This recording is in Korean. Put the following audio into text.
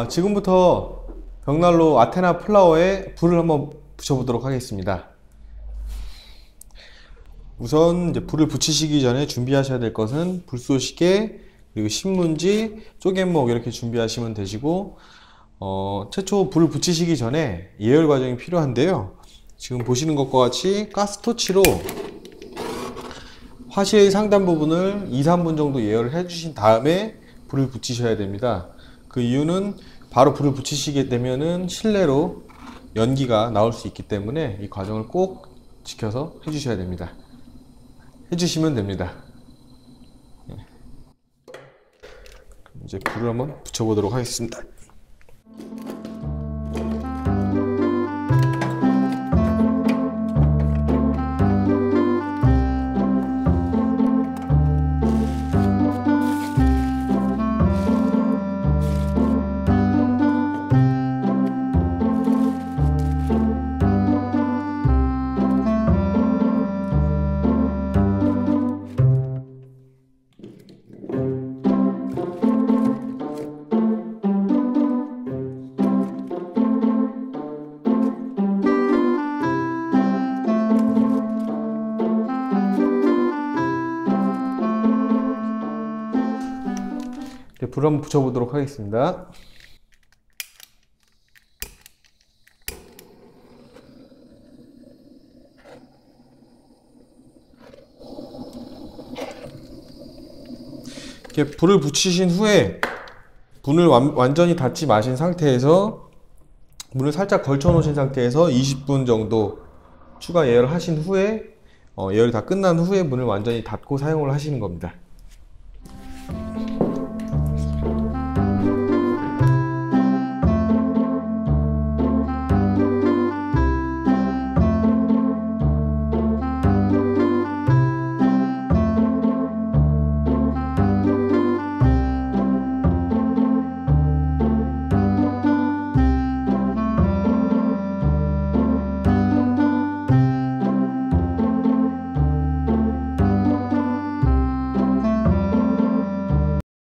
지금부터 벽난로 아테나 플라워에 불을 한번 붙여보도록 하겠습니다. 우선 이제 불을 붙이시기 전에 준비하셔야 될 것은 불쏘시개, 그리고 신문지, 쪼갯목 이렇게 준비하시면 되시고, 최초 불을 붙이시기 전에 예열 과정이 필요한데요. 지금 보시는 것과 같이 가스토치로 화실 상단 부분을 2~3분 정도 예열을 해주신 다음에 불을 붙이셔야 됩니다. 그 이유는 바로 불을 붙이시게 되면은 실내로 연기가 나올 수 있기 때문에 이 과정을 꼭 지켜서 해주셔야 됩니다. 해주시면 됩니다. 이제 불을 한번 붙여보도록 하겠습니다. 불을 한번 붙여보도록 하겠습니다. 이렇게 불을 붙이신 후에 문을 완전히 닫지 마신 상태에서 문을 살짝 걸쳐 놓으신 상태에서 20분 정도 추가 예열을 하신 후에 예열이 다 끝난 후에 문을 완전히 닫고 사용을 하시는 겁니다.